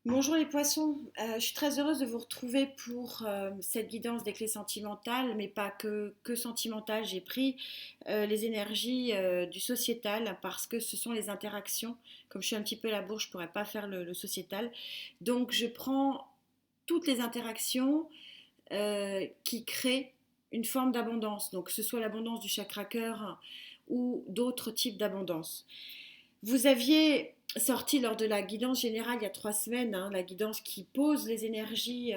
Bonjour les poissons. Je suis très heureuse de vous retrouver pour cette guidance des clés sentimentales, mais pas que sentimentales. J'ai pris les énergies du sociétal parce que ce sont les interactions. Comme je suis un petit peu à la bourre, je ne pourrais pas faire le sociétal. Donc je prends toutes les interactions qui créent une forme d'abondance. Donc que ce soit l'abondance du chakra cœur ou d'autres types d'abondance. Vous aviez sorti lors de la guidance générale il y a 3 semaines, hein, la guidance qui pose les énergies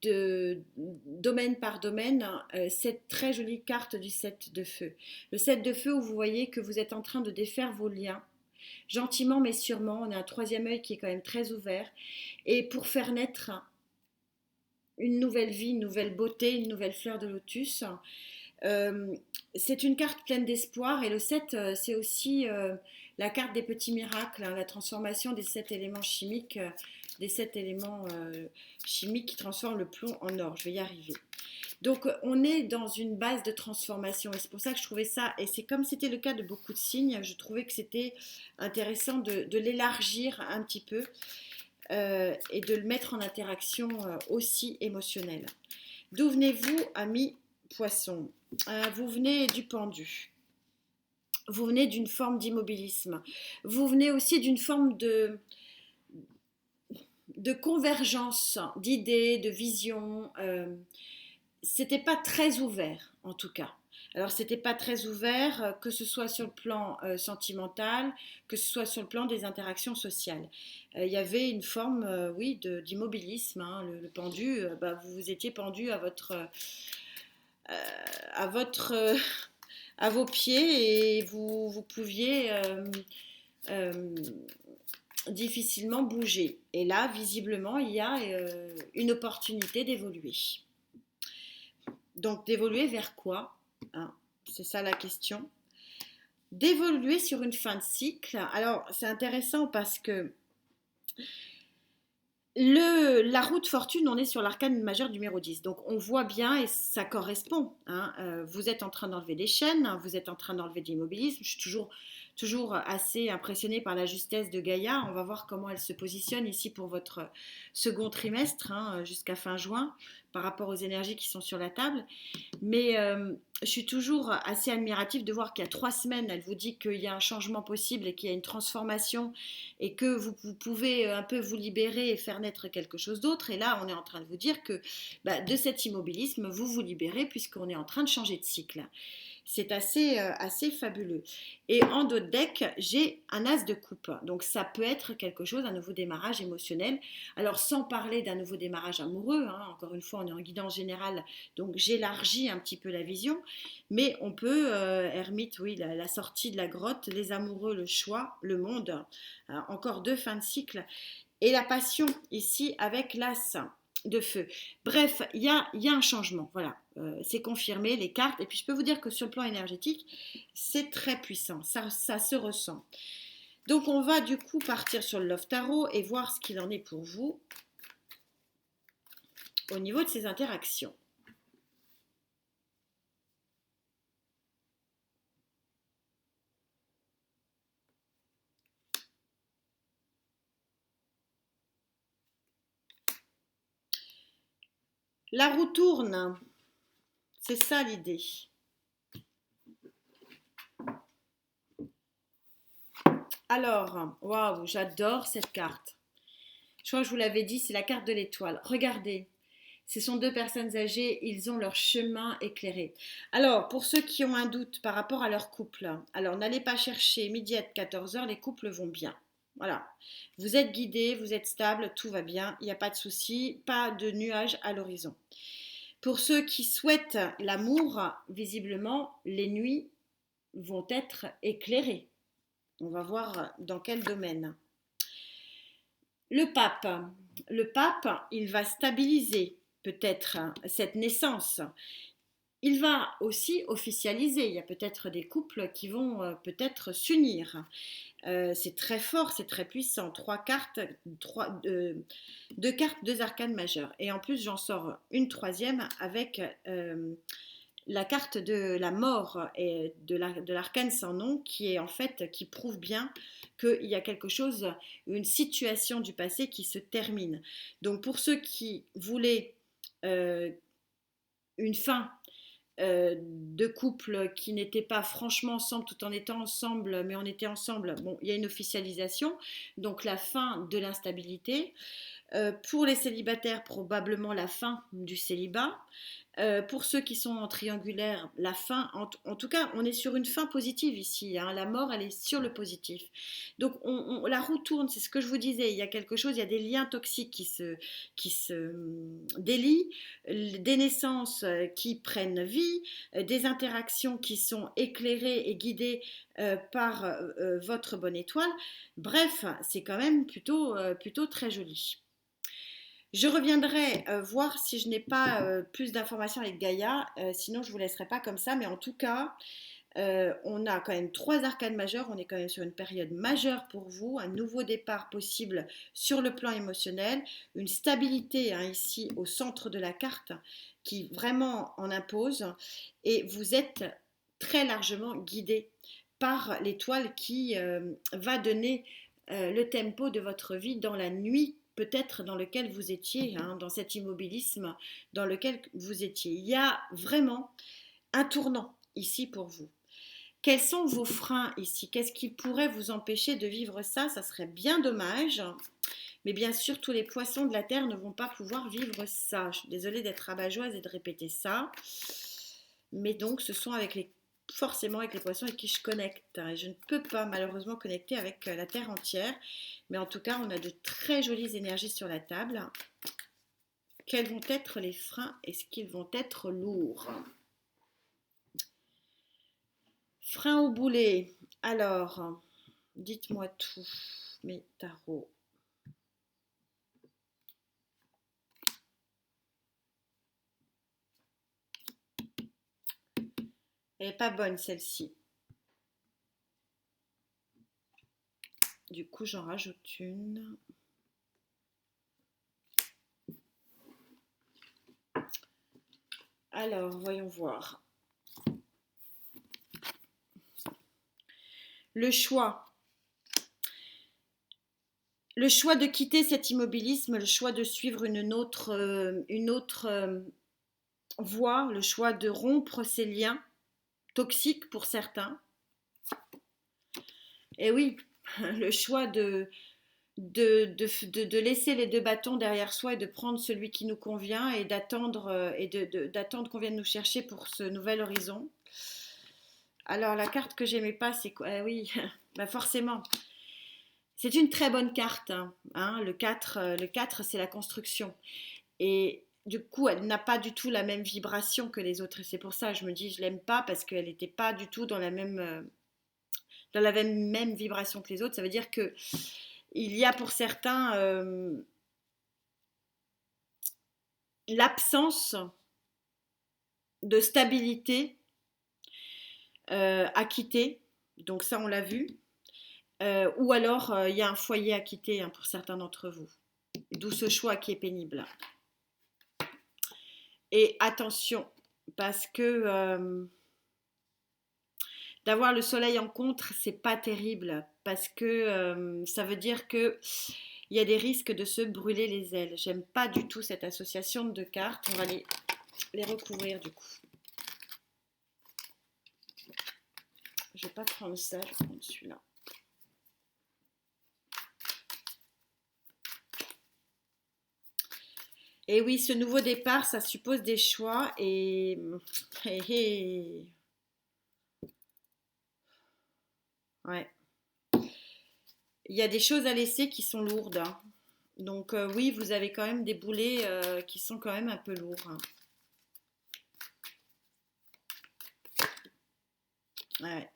de domaine par domaine, cette très jolie carte du 7 de feu. Le 7 de feu où vous voyez que vous êtes en train de défaire vos liens. Gentiment mais sûrement, on a un troisième œil qui est quand même très ouvert. Et pour faire naître une nouvelle vie, une nouvelle beauté, une nouvelle fleur de lotus, euh, c'est une carte pleine d'espoir et le 7, c'est aussi la carte des petits miracles, hein, la transformation des 7 éléments chimiques, des 7 éléments chimiques qui transforment le plomb en or. Je vais y arriver. Donc on est dans une base de transformation et c'est pour ça que je trouvais ça, et c'est comme c'était le cas de beaucoup de signes, je trouvais que c'était intéressant de l'élargir un petit peu et de le mettre en interaction aussi émotionnelle. D'où venez-vous, amis poissons? Vous venez du pendu. Vous venez d'une forme d'immobilisme. Vous venez aussi d'une forme de convergence d'idées, de visions. C'était pas très ouvert, en tout cas. Alors, c'était pas très ouvert, que ce soit sur le plan sentimental, que ce soit sur le plan des interactions sociales. Il y avait une forme, oui, d'immobilisme, hein. Le pendu, bah, vous vous étiez pendu à votre à vos pieds et vous pouviez euh, difficilement bouger. Et là, visiblement, il y a une opportunité d'évoluer. Donc, d'évoluer vers quoi, hein? C'est ça la question. D'évoluer sur une fin de cycle. Alors, c'est intéressant parce que la route fortune, on est sur l'arcane majeur numéro 10. Donc on voit bien et ça correspond, hein. Vous êtes en train d'enlever des chaînes, hein, vous êtes en train d'enlever de l'immobilisme. Je suis toujours assez impressionnée par la justesse de Gaïa. On va voir comment elle se positionne ici pour votre second trimestre, hein, jusqu'à fin juin, par rapport aux énergies qui sont sur la table. Mais je suis toujours assez admirative de voir qu'il y a 3 semaines, elle vous dit qu'il y a un changement possible et qu'il y a une transformation et que vous pouvez un peu vous libérer et faire naître quelque chose d'autre. Et là, on est en train de vous dire que bah, de cet immobilisme, vous vous libérez puisqu'on est en train de changer de cycle. C'est assez fabuleux. Et en dos de deck, j'ai un as de coupe. Donc ça peut être quelque chose, un nouveau démarrage émotionnel. Alors sans parler d'un nouveau démarrage amoureux, hein, encore une fois, on est en guidance générale, donc j'élargis un petit peu la vision. Mais on peut, ermite, oui, la sortie de la grotte, les amoureux, le choix, le monde. Encore 2 fins de cycle. Et la passion ici avec l'as de feu. Bref, il y a un changement, voilà. C'est confirmé, les cartes. Et puis je peux vous dire que sur le plan énergétique, c'est très puissant, ça se ressent. Donc on va du coup partir sur le Love Tarot et voir ce qu'il en est pour vous au niveau de ces interactions. La roue tourne, c'est ça l'idée. Alors, waouh, j'adore cette carte. Je crois que je vous l'avais dit, c'est la carte de l'étoile. Regardez, ce sont 2 personnes âgées, ils ont leur chemin éclairé. Alors, pour ceux qui ont un doute par rapport à leur couple, alors n'allez pas chercher midi à 14 heures, les couples vont bien. Voilà. Vous êtes guidé, vous êtes stable, tout va bien, il n'y a pas de souci, pas de nuages à l'horizon. Pour ceux qui souhaitent l'amour, visiblement, les nuits vont être éclairées. On va voir dans quel domaine. Le pape. Le pape, il va stabiliser peut-être cette naissance. Il va aussi officialiser. Il y a peut-être des couples qui vont peut-être s'unir. C'est très fort, c'est très puissant. 3 cartes, 2 cartes, 2 arcanes majeures. Et en plus, j'en sors une troisième avec la carte de la mort et de l'arcane sans nom qui est en fait, qui prouve bien qu'il y a quelque chose, une situation du passé qui se termine. Donc pour ceux qui voulaient euh, une fin de couple qui n'étaient pas franchement ensemble tout en étant ensemble, mais on était ensemble, bon, il y a une officialisation, donc la fin de l'instabilité. Pour les célibataires, probablement la fin du célibat. Pour ceux qui sont en triangulaire, la fin, en tout cas, on est sur une fin positive ici. Hein, la mort, elle est sur le positif. Donc, la roue tourne, c'est ce que je vous disais. Il y a quelque chose, il y a des liens toxiques qui se délient, des naissances qui prennent vie, des interactions qui sont éclairées et guidées par votre bonne étoile. Bref, c'est quand même plutôt très joli. Je reviendrai voir si je n'ai pas plus d'informations avec Gaïa, sinon je ne vous laisserai pas comme ça, mais en tout cas, on a quand même 3 arcanes majeures, on est quand même sur une période majeure pour vous, un nouveau départ possible sur le plan émotionnel, une stabilité hein, ici au centre de la carte qui vraiment en impose, et vous êtes très largement guidé par l'étoile qui va donner le tempo de votre vie dans la nuit peut-être dans lequel vous étiez, hein, dans cet immobilisme dans lequel vous étiez. Il y a vraiment un tournant ici pour vous. Quels sont vos freins ici? Qu'est-ce qui pourrait vous empêcher de vivre ça? Ça serait bien dommage. Mais bien sûr, tous les poissons de la terre ne vont pas pouvoir vivre ça. Je suis désolée d'être rabat-joie et de répéter ça. Mais donc, ce sont forcément avec les poissons avec qui je connecte. Et je ne peux pas malheureusement connecter avec la terre entière. Mais en tout cas, on a de très jolies énergies sur la table. Quels vont être les freins? Est-ce qu'ils vont être lourds? Frein au boulet. Alors, dites-moi tout, mes tarots. Elle n'est pas bonne celle-ci. Du coup, j'en rajoute une. Alors, voyons voir. Le choix. Le choix de quitter cet immobilisme, le choix de suivre une autre voie, le choix de rompre ces liens toxiques pour certains. Et oui, le choix de laisser les 2 bâtons derrière soi et de prendre celui qui nous convient et d'attendre qu'on vienne nous chercher pour ce nouvel horizon. Alors la carte que j'aimais pas, c'est quoi? Oui, bah forcément. C'est une très bonne carte. Hein. Le 4 c'est la construction. Et du coup, elle n'a pas du tout la même vibration que les autres. Et c'est pour ça que je me dis, je l'aime pas parce qu'elle n'était pas du tout dans la même vibration que les autres. Ça veut dire que il y a pour certains l'absence de stabilité à quitter. Donc ça, on l'a vu. Ou alors, il y a un foyer à quitter hein, pour certains d'entre vous. D'où ce choix qui est pénible. Et attention, parce que d'avoir le soleil en contre, c'est pas terrible. Parce que ça veut dire que il y a des risques de se brûler les ailes. J'aime pas du tout cette association de cartes. On va les recouvrir du coup. Je vais pas prendre ça, je vais prendre celui-là. Et oui, ce nouveau départ, ça suppose des choix et ouais. Il y a des choses à laisser qui sont lourdes. Hein. Donc oui, vous avez quand même des boulets qui sont quand même un peu lourds. Hein. Ouais.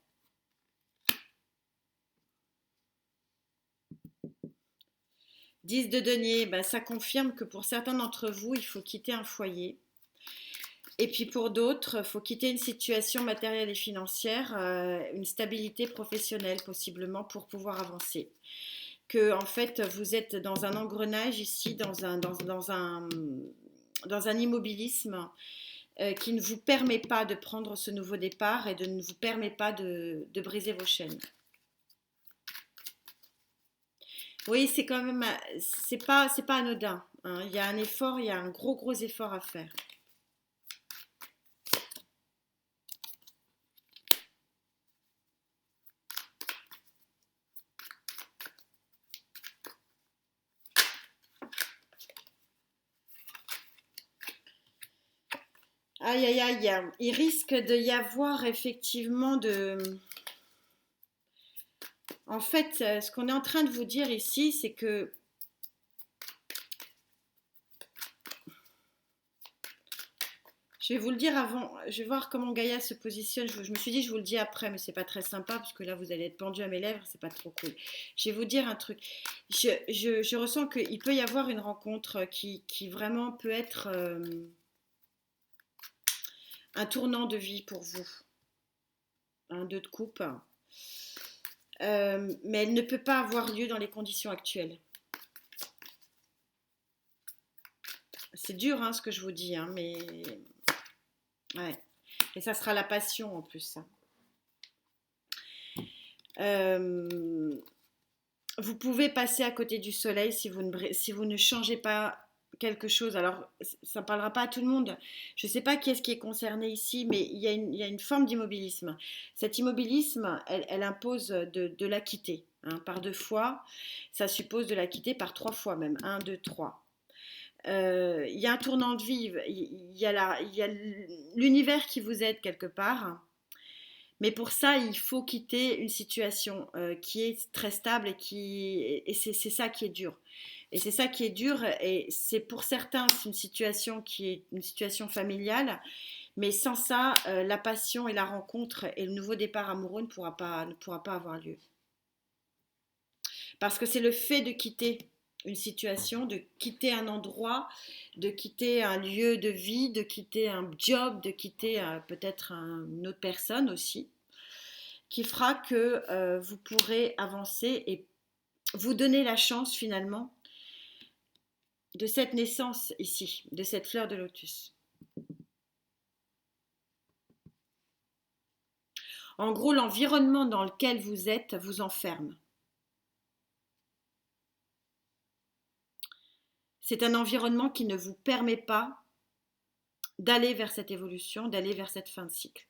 10 de denier, bah, ça confirme que pour certains d'entre vous, il faut quitter un foyer. Et puis pour d'autres, il faut quitter une situation matérielle et financière, une stabilité professionnelle possiblement pour pouvoir avancer. Que en fait vous êtes dans un engrenage ici, dans un immobilisme qui ne vous permet pas de prendre ce nouveau départ et de ne vous permet pas de briser vos chaînes. Oui, c'est quand même, c'est pas anodin, hein. Il y a un effort, il y a un gros effort à faire. Aïe, aïe, aïe, il risque de y avoir effectivement de... En fait, ce qu'on est en train de vous dire ici, c'est que je vais vous le dire avant, je vais voir comment Gaïa se positionne. Je me suis dit, je vous le dis après, mais c'est pas très sympa parce que là, vous allez être pendu à mes lèvres, c'est pas trop cool. Je vais vous dire un truc. Je ressens qu'il peut y avoir une rencontre qui vraiment peut être un tournant de vie pour vous. Un deux de coupe. Mais elle ne peut pas avoir lieu dans les conditions actuelles. C'est dur hein, ce que je vous dis, hein, mais ouais. Et ça sera la passion en plus. Ça. Vous pouvez passer à côté du soleil si vous ne changez pas quelque chose. Alors, ça ne parlera pas à tout le monde. Je ne sais pas qui est-ce qui est concerné ici, mais il y a une forme d'immobilisme. Cet immobilisme, elle impose de la quitter. Hein, par deux fois, ça suppose de la quitter par trois fois même. Un, deux, trois. Il y a un tournant de vie, il y a l'univers qui vous aide quelque part. Mais pour ça, il faut quitter une situation qui est très stable et c'est ça qui est dur. Et c'est ça qui est dur et c'est pour certains c'est une situation qui est une situation familiale, mais sans ça, la passion et la rencontre et le nouveau départ amoureux ne pourra pas avoir lieu. Parce que c'est le fait de quitter une situation, de quitter un endroit, de quitter un lieu de vie, de quitter un job, de quitter peut-être une autre personne aussi, qui fera que vous pourrez avancer et vous donner la chance finalement de cette naissance ici, de cette fleur de lotus. En gros, l'environnement dans lequel vous êtes vous enferme. C'est un environnement qui ne vous permet pas d'aller vers cette évolution, d'aller vers cette fin de cycle.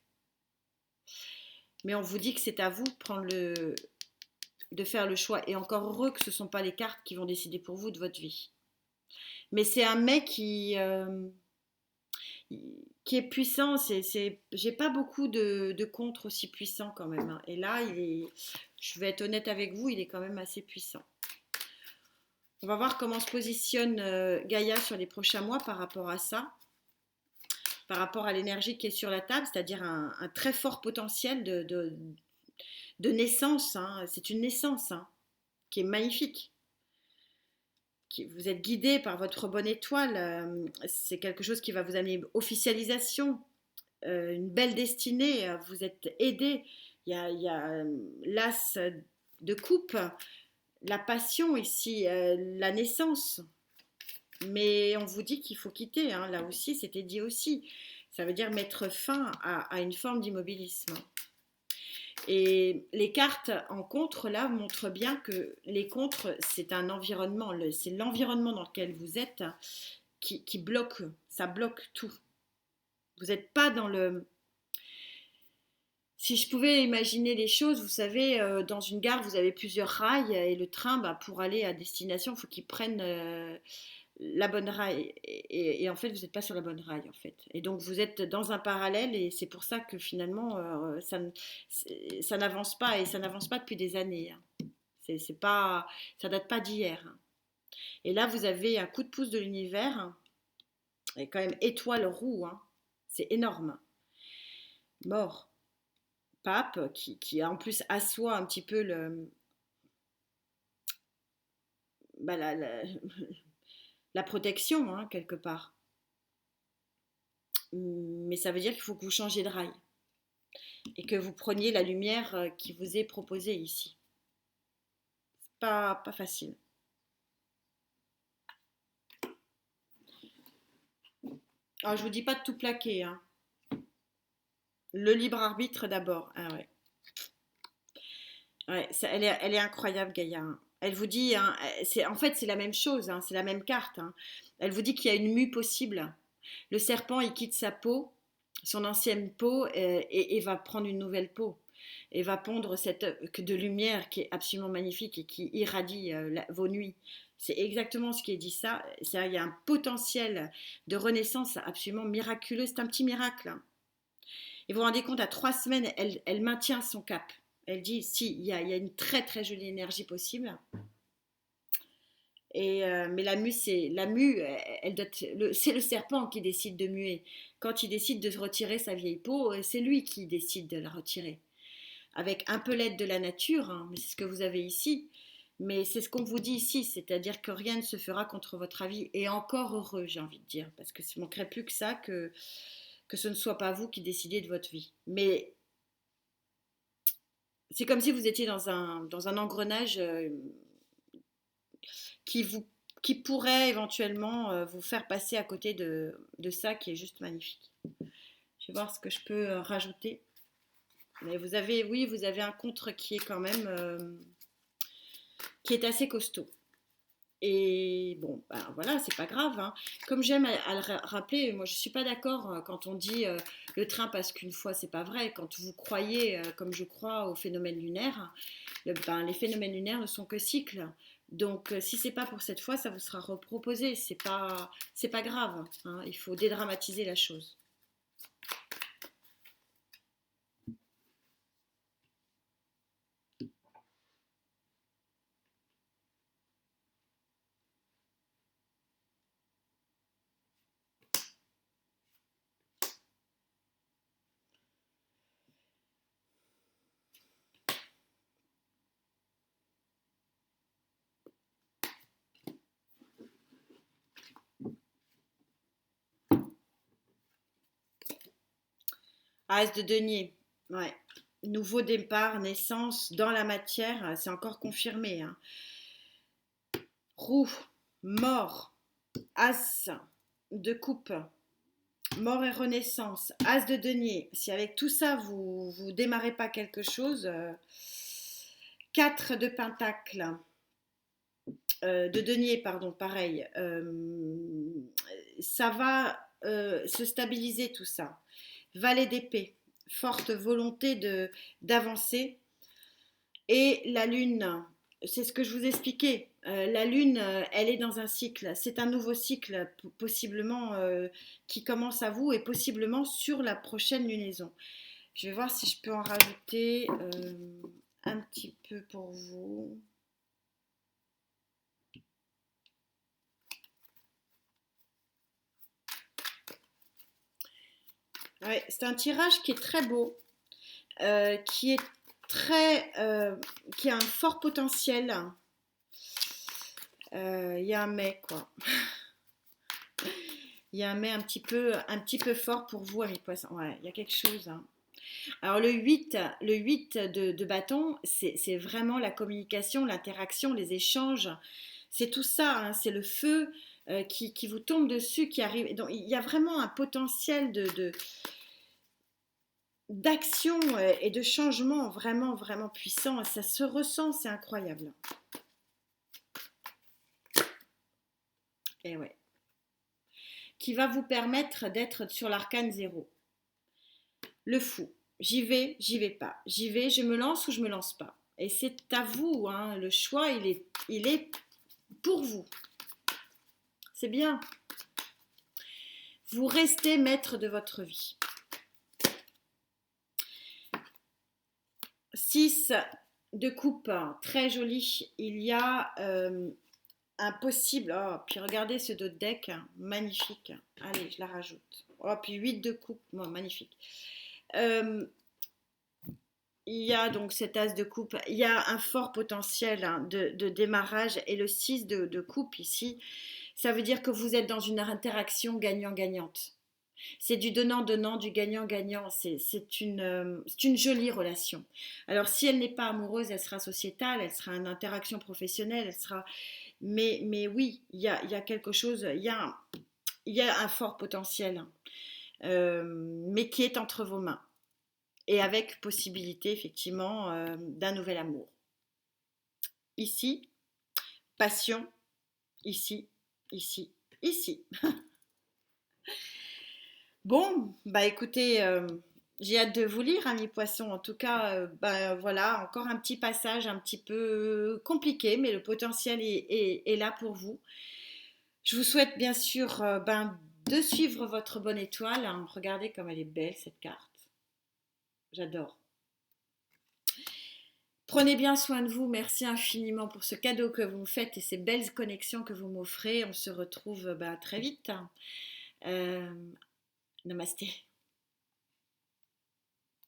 Mais on vous dit que c'est à vous de faire le choix. Et encore heureux que ce ne sont pas les cartes qui vont décider pour vous de votre vie. Mais c'est un mec qui est puissant. J'ai pas beaucoup de contres aussi puissants quand même. Hein. Et là, je vais être honnête avec vous, il est quand même assez puissant. On va voir comment se positionne Gaïa sur les prochains mois par rapport à ça, par rapport à l'énergie qui est sur la table, c'est-à-dire un très fort potentiel de naissance. Hein. C'est une naissance hein, qui est magnifique. Vous êtes guidé par votre bonne étoile. C'est quelque chose qui va vous amener officialisation, une belle destinée. Vous êtes aidé. Il y a l'as de coupe, la passion ici, la naissance. Mais on vous dit qu'il faut quitter. Hein. Là aussi, c'était dit aussi. Ça veut dire mettre fin à une forme d'immobilisme. Et les cartes en contre, là, montrent bien que les contres, c'est un environnement, c'est l'environnement dans lequel vous êtes qui bloque, ça bloque tout. Vous n'êtes pas dans le... Si je pouvais imaginer les choses, vous savez, dans une gare, vous avez plusieurs rails et le train, pour aller à destination, il faut qu'il prenne la bonne rail. Et en fait, vous n'êtes pas sur la bonne rail, en fait. Et donc, vous êtes dans un parallèle et c'est pour ça que finalement, ça n'avance pas et ça n'avance pas depuis des années. Hein. C'est pas, ça date pas d'hier. Hein. Et là, vous avez un coup de pouce de l'univers hein, et quand même étoile roue. Hein. C'est énorme. Mort. Pape qui en plus assoit un petit peu bah, la protection, hein, quelque part. Mais ça veut dire qu'il faut que vous changiez de rail et que vous preniez la lumière qui vous est proposée ici. C'est pas facile. Alors, je vous dis pas de tout plaquer, hein. Le libre arbitre d'abord. Ah ouais. Ouais, elle est incroyable, Gaïa, hein. Elle vous dit, hein, en fait, c'est la même chose, hein, c'est la même carte, hein. Elle vous dit qu'il y a une mue possible. Le serpent, il quitte sa peau, son ancienne peau, et va prendre une nouvelle peau. Et va pondre cette de lumière qui est absolument magnifique et qui irradie vos nuits. C'est exactement ce qui est dit ça. Il y a un potentiel de renaissance absolument miraculeux. C'est un petit miracle, hein. Et vous vous rendez compte, à 3 semaines, elle maintient son cap. Elle dit, si, il y a une très très jolie énergie possible. Mais la mue, c'est le serpent qui décide de muer. Quand il décide de retirer sa vieille peau, c'est lui qui décide de la retirer. Avec un peu l'aide de la nature, hein, mais c'est ce que vous avez ici. Mais c'est ce qu'on vous dit ici, c'est-à-dire que rien ne se fera contre votre avis. Et encore heureux, j'ai envie de dire, parce que ne manquerait plus que ça, que ce ne soit pas vous qui décidez de votre vie. Mais c'est comme si vous étiez dans un engrenage qui, vous, qui pourrait éventuellement vous faire passer à côté de ça qui est juste magnifique. Je vais voir ce que je peux rajouter. Mais oui, vous avez un contre qui est quand même, qui est assez costaud. Et bon, ben voilà, c'est pas grave, hein. Comme j'aime à le rappeler, moi je suis pas d'accord quand on dit le train passe qu'une fois, c'est pas vrai. Quand vous croyez, comme je crois, aux phénomènes lunaires, ben, les phénomènes lunaires ne sont que cycles. Donc si c'est pas pour cette fois, ça vous sera reproposé. C'est pas grave, hein. Il faut dédramatiser la chose. As de denier, ouais. Nouveau départ, naissance dans la matière, c'est encore confirmé, hein. Roue, mort, as de coupe, mort et renaissance, as de denier. Si avec tout ça vous démarrez pas quelque chose, 4 de pentacle, de denier, pardon, pareil. Ça va se stabiliser tout ça. Valet d'épée, forte volonté d'avancer. Et la lune, c'est ce que je vous expliquais. La lune, elle est dans un cycle. C'est un nouveau cycle, possiblement, qui commence à vous et possiblement sur la prochaine lunaison. Je vais voir si je peux en rajouter un petit peu pour vous. Ouais, c'est un tirage qui est très beau, qui est qui a un fort potentiel. Il y a un mais quoi. Il y a un mais un petit peu fort pour vous, amis poissons. Ouais, il y a quelque chose, hein. Alors le 8 de bâton, c'est vraiment la communication, l'interaction, les échanges. C'est tout ça, hein. C'est le feu qui vous tombe dessus, qui arrive. Donc, il y a vraiment un potentiel d'action et de changement vraiment, vraiment puissant. Ça se ressent, c'est incroyable. Et ouais. Qui va vous permettre d'être sur l'arcane 0. Le fou. J'y vais pas. J'y vais, je me lance ou je me lance pas. Et c'est à vous, hein. Le choix, il est pour vous. C'est bien. Vous restez maître de votre vie. 6 de coupe, très joli. Il y a un possible. Oh, puis regardez ce dos de deck, magnifique. Allez, je la rajoute. Oh, puis 8 de coupe, oh, magnifique. Il y a donc cet as de coupe, il y a un fort potentiel de démarrage et le 6 de coupe ici, ça veut dire que vous êtes dans une interaction gagnant-gagnante. C'est du donnant-donnant, du gagnant-gagnant. C'est une jolie relation. Alors, si elle n'est pas amoureuse, elle sera sociétale, elle sera en interaction professionnelle, elle sera. Mais oui, il y a quelque chose, il y a un fort potentiel, hein, mais qui est entre vos mains et avec possibilité effectivement d'un nouvel amour. Ici, passion, ici, ici, ici. Bon, bah écoutez, j'ai hâte de vous lire, ami poisson. En tout cas, bah, voilà, encore un petit passage un petit peu compliqué, mais le potentiel est là pour vous. Je vous souhaite bien sûr ben, de suivre votre bonne étoile, hein. Regardez comme elle est belle cette carte. J'adore. Prenez bien soin de vous. Merci infiniment pour ce cadeau que vous me faites et ces belles connexions que vous m'offrez. On se retrouve ben, très vite. Euh, Namasté.